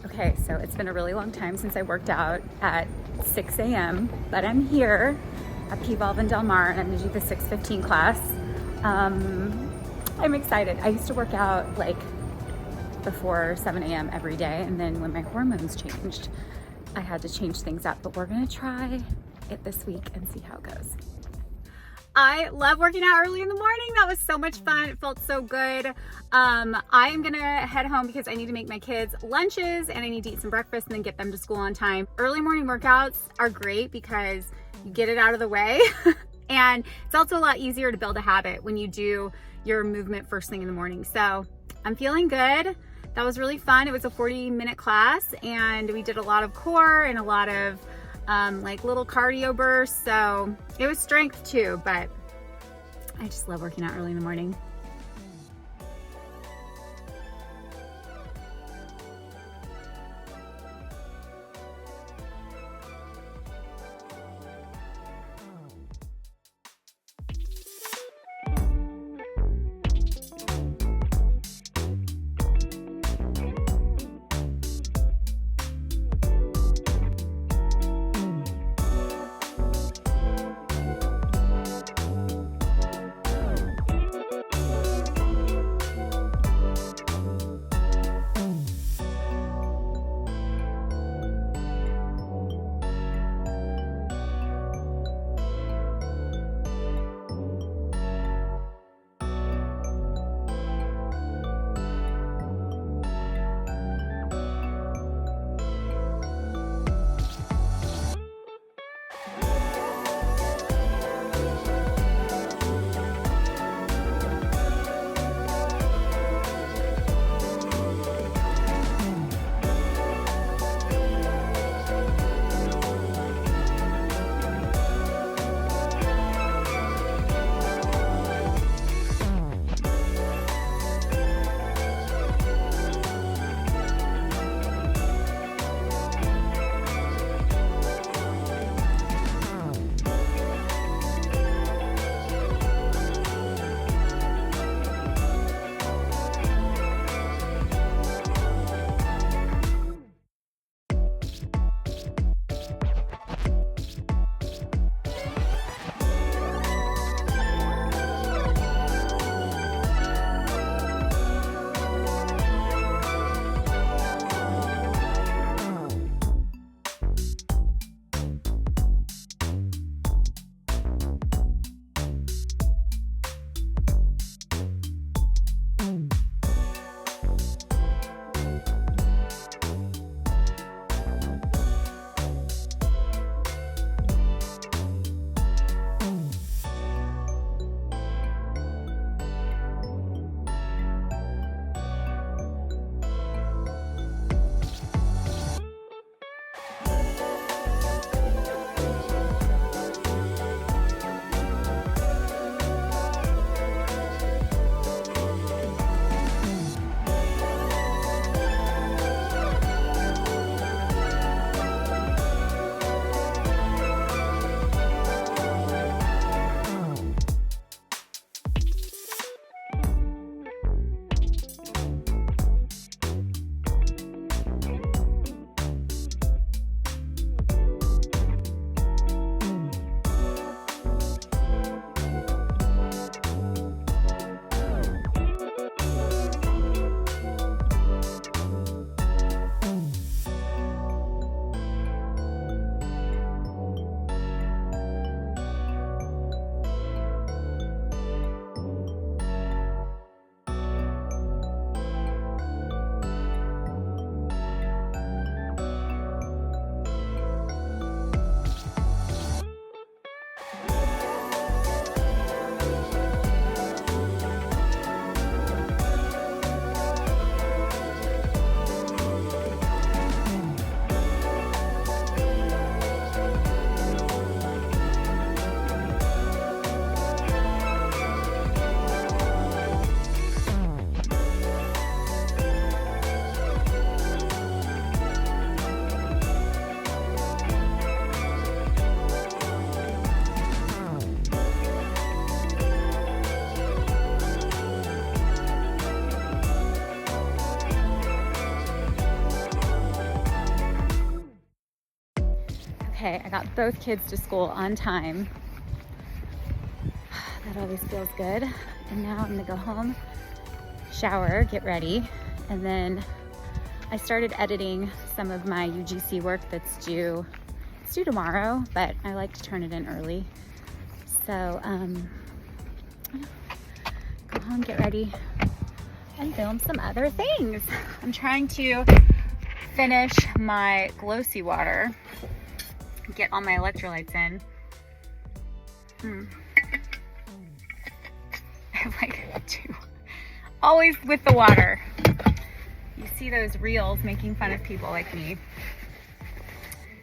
Okay, so it's been a really long time since I worked out at 6 a.m., but I'm here at P-Volve in Del Mar and I'm gonna do the 6:15 class. I'm excited. I used to work out like before 7 a.m. every day, and then when my hormones changed, I had to change things up, but we're gonna try it this week and see how it goes. I love working out early in the morning. That was so much fun. It felt so good. I am gonna head home because I need to make my kids lunches and I need to eat some breakfast and then get them to school on time. Early morning workouts are great because you get it out of the way and it's also a lot easier to build a habit when you do your movement first thing in the morning. So I'm feeling good. That was really fun. It was a 40-minute class and we did a lot of core and a lot of like little cardio bursts. So it was strength too, but I just love working out early in the morning. Okay, I got both kids to school on time. That always feels good. And now I'm gonna go home, shower, get ready, and then I started editing some of my UGC work that's due. It's due tomorrow, but I like to turn it in early. So go home, get ready, and film some other things. I'm trying to finish my Glossy water, get all my electrolytes in. I have like 2, always with the water. You see those reels making fun of people like me.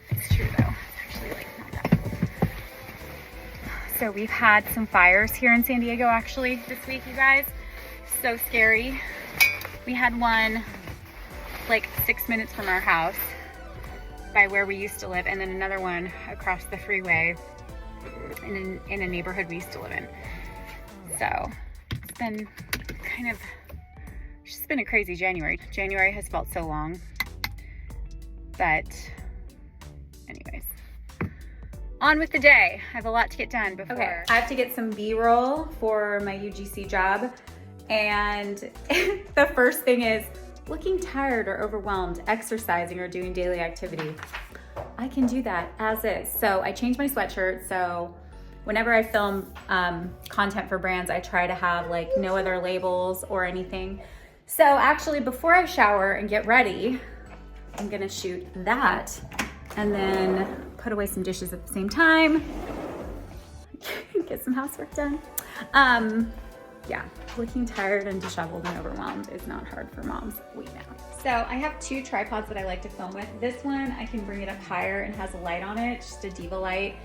It's true though, it's actually like not that. So we've had some fires here in San Diego actually this week, you guys. So scary. We had one like 6 minutes from our house by where we used to live, and then another one across the freeway in a neighborhood we used to live in. So it's been it's just been a crazy January. January has felt so long, but anyways, on with the day. I have a lot to get done before. Okay, I have to get some B-roll for my UGC job, and the first thing is looking tired or overwhelmed, exercising or doing daily activity. I can do that as is. So I changed my sweatshirt, so whenever I film content for brands, I try to have like no other labels or anything. So actually before I shower and get ready, I'm gonna shoot that and then put away some dishes at the same time, get some housework done. Yeah, looking tired and disheveled and overwhelmed is not hard for moms, we know. So I have 2 tripods that I like to film with. This one, I can bring it up higher and has a light on it, just a Diva light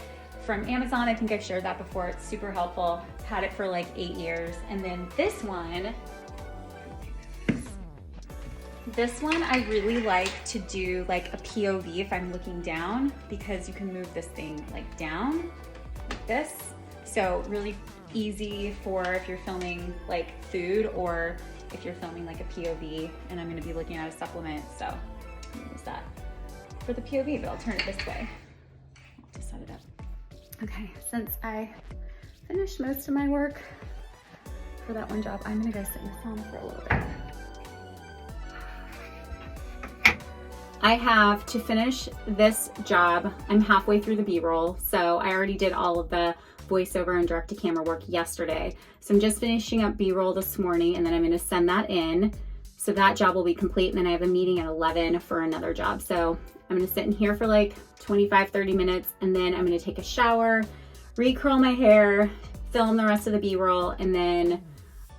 from Amazon. I think I've shared that before. It's super helpful. I've had it for like 8 years. And then this one I really like to do like a POV if I'm looking down, because you can move this thing like down like this. So really easy for if you're filming like food, or if you're filming like a POV, and I'm gonna be looking at a supplement. So I'm gonna use that for the POV, but I'll turn it this way. I'll just set it up. Okay, since I finished most of my work for that one job, I'm gonna go sit in the sauna for a little bit. I have to finish this job. I'm halfway through the B-roll, so I already did all of the voiceover and direct-to-camera work yesterday. So I'm just finishing up B-roll this morning, and then I'm gonna send that in. So that job will be complete, and then I have a meeting at 11 for another job. So I'm gonna sit in here for like 25, 30 minutes, and then I'm gonna take a shower, re-curl my hair, film the rest of the B-roll, and then,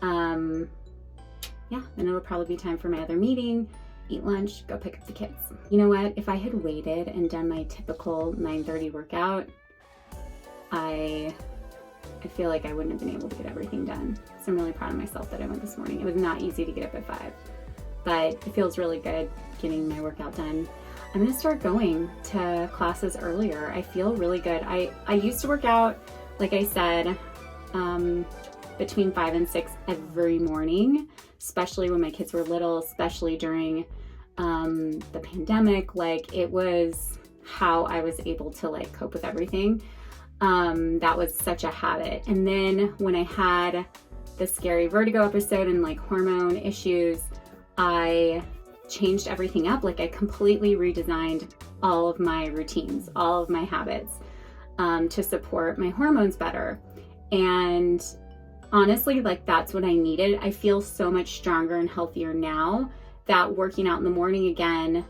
yeah, then it'll probably be time for my other meeting, eat lunch, go pick up the kids. You know what? If I had waited and done my typical 9:30 workout, I feel like I wouldn't have been able to get everything done. So I'm really proud of myself that I went this morning. It was not easy to get up at 5, but it feels really good getting my workout done. I'm gonna start going to classes earlier. I feel really good. I used to work out, like I said, between 5 and 6 every morning, especially when my kids were little, especially during the pandemic. Like, it was how I was able to like cope with everything. That was such a habit. And then when I had the scary vertigo episode and like hormone issues, I changed everything up. Like, I completely redesigned all of my routines, all of my habits, to support my hormones better. And honestly, like, that's what I needed. I feel so much stronger and healthier now that working out in the morning again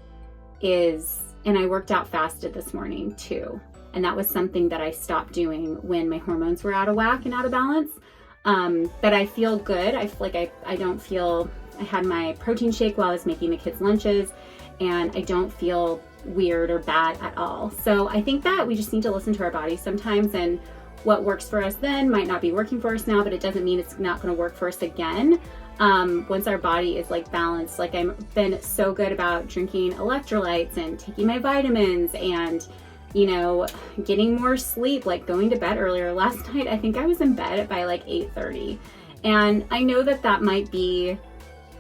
and I worked out fasted this morning too. And that was something that I stopped doing when my hormones were out of whack and out of balance. But I feel good. I feel like I don't feel, I had my protein shake while I was making the kids' lunches, and I don't feel weird or bad at all. So I think that we just need to listen to our bodies sometimes, and what works for us then might not be working for us now, but it doesn't mean it's not going to work for us again. Once our body is like balanced. Like, I've been so good about drinking electrolytes and taking my vitamins and, you know, getting more sleep, like going to bed earlier. Last night, I think I was in bed by like 8:30. And I know that that might be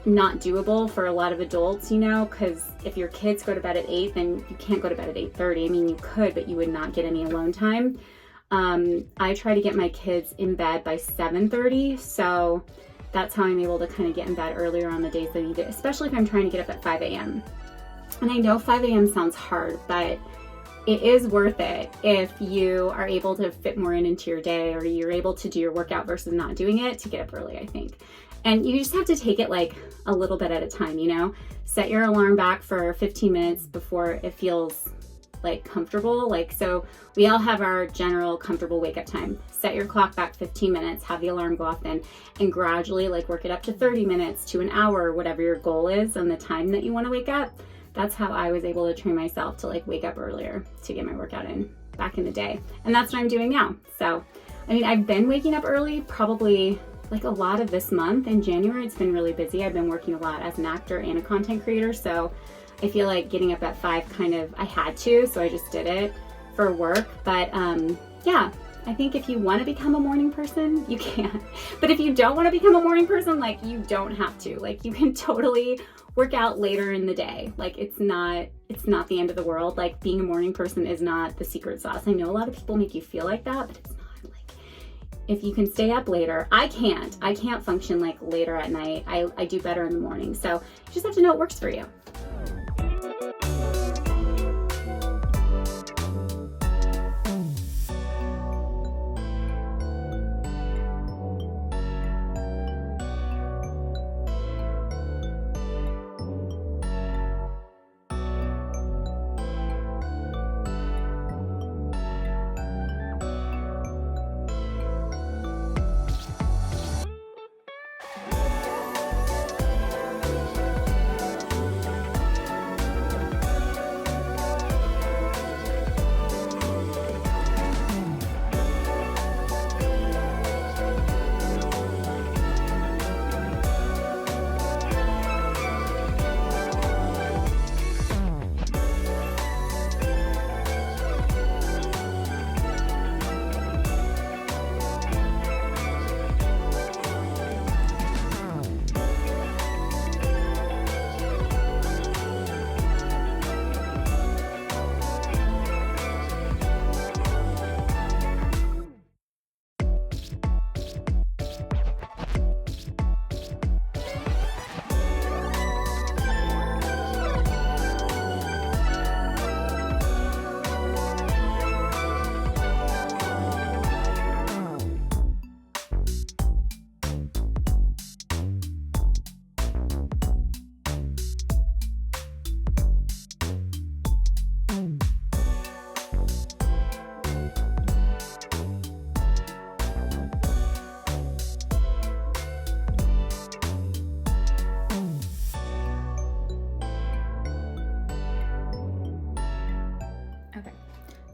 not doable for a lot of adults, you know, because if your kids go to bed at 8, then you can't go to bed at 8:30. I mean, you could, but you would not get any alone time. I try to get my kids in bed by 7:30, so that's how I'm able to kind of get in bed earlier on the days that I need it, especially if I'm trying to get up at 5 a.m. And I know 5 a.m. sounds hard, but it is worth it if you are able to fit more into your day, or you're able to do your workout versus not doing it, to get up early, I think. And you just have to take it like a little bit at a time, you know? Set your alarm back for 15 minutes before it feels like comfortable. Like, so we all have our general comfortable wake up time. Set your clock back 15 minutes, have the alarm go off then, and gradually like work it up to 30 minutes to an hour, whatever your goal is on the time that you want to wake up. That's how I was able to train myself to like wake up earlier to get my workout in back in the day. And that's what I'm doing now. So, I mean, I've been waking up early probably like a lot of this month. In January, it's been really busy. I've been working a lot as an actor and a content creator. So I feel like getting up at 5 kind of, I had to, so I just did it for work. But yeah, I think if you want to become a morning person, you can. But if you don't want to become a morning person, like you don't have to. Like you can totally work out later in the day. Like it's not the end of the world. Like being a morning person is not the secret sauce. I know a lot of people make you feel like that, but it's not. Like if you can stay up later, I can't function like later at night. I do better in the morning. So you just have to know what works for you.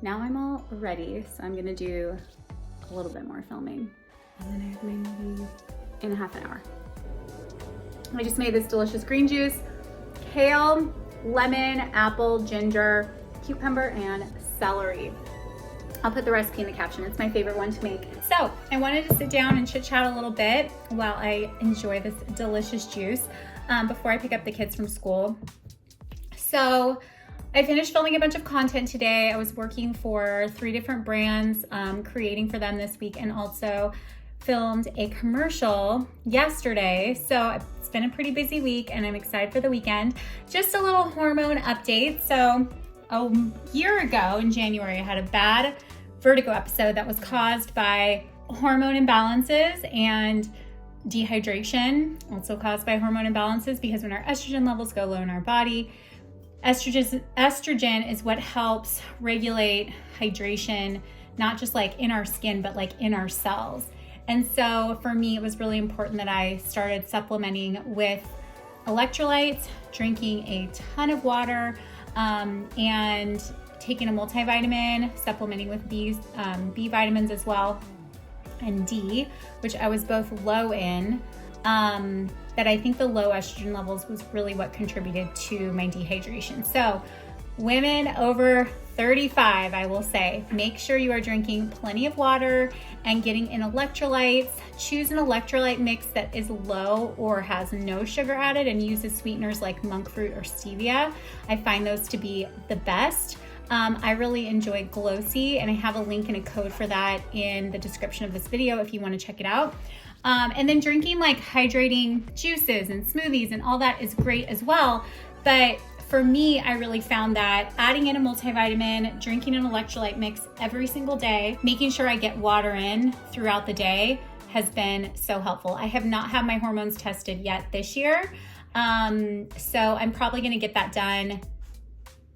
Now I'm all ready, so I'm gonna do a little bit more filming. And then I have my movie in a half an hour. I just made this delicious green juice, kale, lemon, apple, ginger, cucumber, and celery. I'll put the recipe in the caption. It's my favorite one to make. So I wanted to sit down and chit chat a little bit while I enjoy this delicious juice before I pick up the kids from school. So I finished filming a bunch of content today. I was working for 3 different brands, creating for them this week, and also filmed a commercial yesterday. So it's been a pretty busy week and I'm excited for the weekend. Just a little hormone update. So a year ago in January, I had a bad vertigo episode that was caused by hormone imbalances and dehydration, also caused by hormone imbalances, because when our estrogen levels go low in our body, estrogen is what helps regulate hydration, not just like in our skin, but like in our cells. And so for me, it was really important that I started supplementing with electrolytes, drinking a ton of water, and taking a multivitamin, supplementing with B vitamins as well, and D, which I was both low in. But I think the low estrogen levels was really what contributed to my dehydration. So Women over 35, I will say, make sure you are drinking plenty of water and getting in electrolytes. Choose an electrolyte mix that is low or has no sugar added and uses sweeteners like monk fruit or stevia. I find those to be the best. I really enjoy Glossy, and I have a link and a code for that in the description of this video if you want to check it out. And then drinking like hydrating juices and smoothies and all that is great as well. But for me, I really found that adding in a multivitamin, drinking an electrolyte mix every single day, making sure I get water in throughout the day has been so helpful. I have not had my hormones tested yet this year. So I'm probably gonna get that done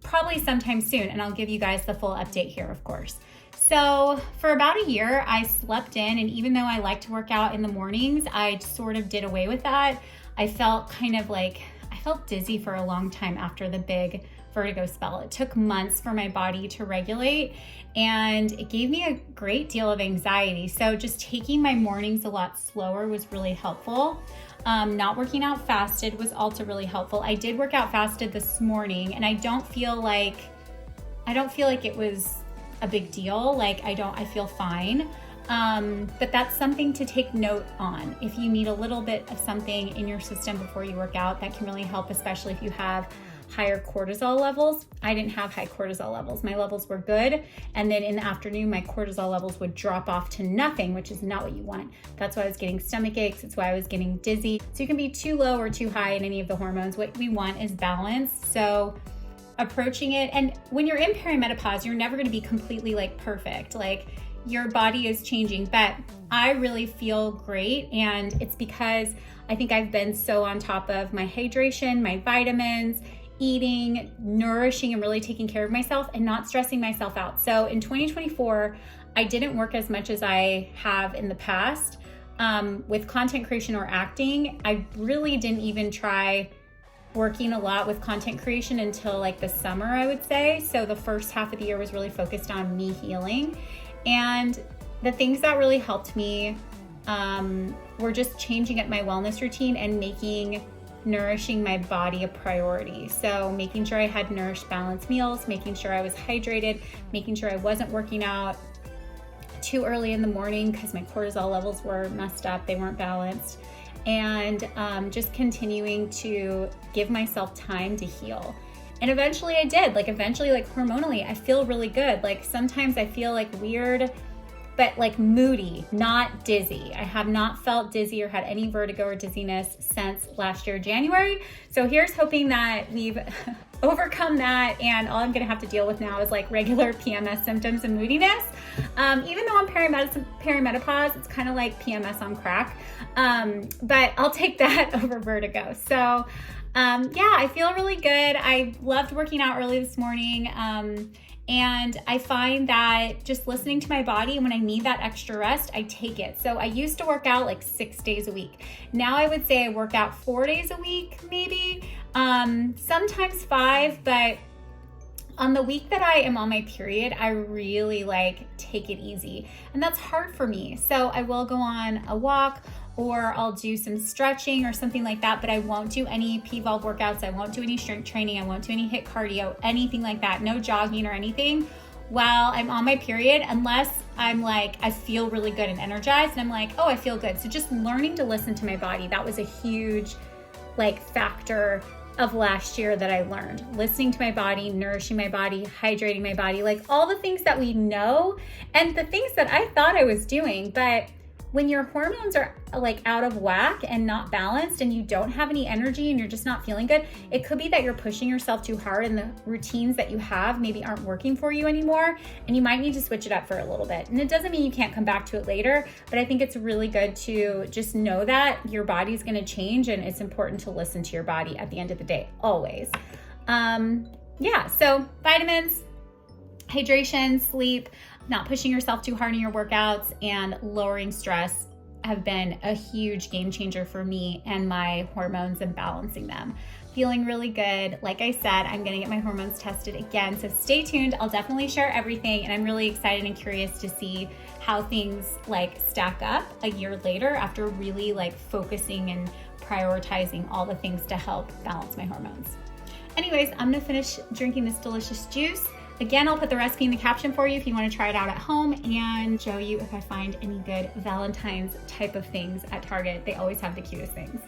probably sometime soon, and I'll give you guys the full update here, of course. So for about a year, I slept in, and even though I like to work out in the mornings, I sort of did away with that. I felt I felt dizzy for a long time after the big vertigo spell. It took months for my body to regulate, and it gave me a great deal of anxiety. So just taking my mornings a lot slower was really helpful. Not working out fasted was also really helpful. I did work out fasted this morning, and I don't feel like it was a big deal. I feel fine. But that's something to take note on. If you need a little bit of something in your system before you work out, that can really help, especially if you have higher cortisol levels. I didn't have high cortisol levels. My levels were good. And then in the afternoon, my cortisol levels would drop off to nothing, which is not what you want. That's why I was getting stomach aches. It's why I was getting dizzy. So you can be too low or too high in any of the hormones. What we want is balance. So approaching it, and when you're in perimenopause, you're never going to be completely perfect. Your body is changing, but I really feel great. And it's because I think I've been so on top of my hydration, my vitamins, eating, nourishing, and really taking care of myself and not stressing myself out. So in 2024, I didn't work as much as I have in the past with content creation or acting. I really didn't even try working a lot with content creation until the summer, I would say. So the first half of the year was really focused on me healing. And the things that really helped me were just changing up my wellness routine and making nourishing my body a priority. So making sure I had nourished, balanced meals, making sure I was hydrated, making sure I wasn't working out too early in the morning because my cortisol levels were messed up, they weren't balanced, and just continuing to give myself time to heal. And eventually I did. Eventually, hormonally, I feel really good. Sometimes I feel weird, but moody, not dizzy. I have not felt dizzy or had any vertigo or dizziness since last year, January. So here's hoping that we've overcome that, and all I'm gonna have to deal with now is regular PMS symptoms and moodiness. Even though I'm perimenopause, it's kind of like PMS on crack. But I'll take that over vertigo. So yeah, I feel really good. I loved working out early this morning. And I find that just listening to my body, when I need that extra rest, I take it. So I used to work out 6 days a week. Now I would say I work out 4 days a week, maybe, sometimes 5, but on the week that I am on my period, I really take it easy. And that's hard for me. So I will go on a walk, or I'll do some stretching or something like that, but I won't do any P-valve workouts. I won't do any strength training. I won't do any HIIT cardio, anything like that. No jogging or anything while I'm on my period, unless I'm I feel really good and energized, and I'm oh, I feel good. So just learning to listen to my body, that was a huge factor of last year that I learned. Listening to my body, nourishing my body, hydrating my body, all the things that we know and the things that I thought I was doing. But when your hormones are out of whack and not balanced, and you don't have any energy and you're just not feeling good, it could be that you're pushing yourself too hard and the routines that you have maybe aren't working for you anymore, and you might need to switch it up for a little bit. And it doesn't mean you can't come back to it later, but I think it's really good to just know that your body's gonna change, and it's important to listen to your body at the end of the day, always. Yeah, so vitamins, hydration, sleep, not pushing yourself too hard in your workouts, and lowering stress have been a huge game changer for me and my hormones and balancing them. Feeling really good. Like I said, I'm gonna get my hormones tested again, so stay tuned. I'll definitely share everything, and I'm really excited and curious to see how things stack up a year later after really focusing and prioritizing all the things to help balance my hormones. Anyways, I'm gonna finish drinking this delicious juice. Again, I'll put the recipe in the caption for you if you want to try it out at home and show you if I find any good Valentine's type of things at Target. They always have the cutest things.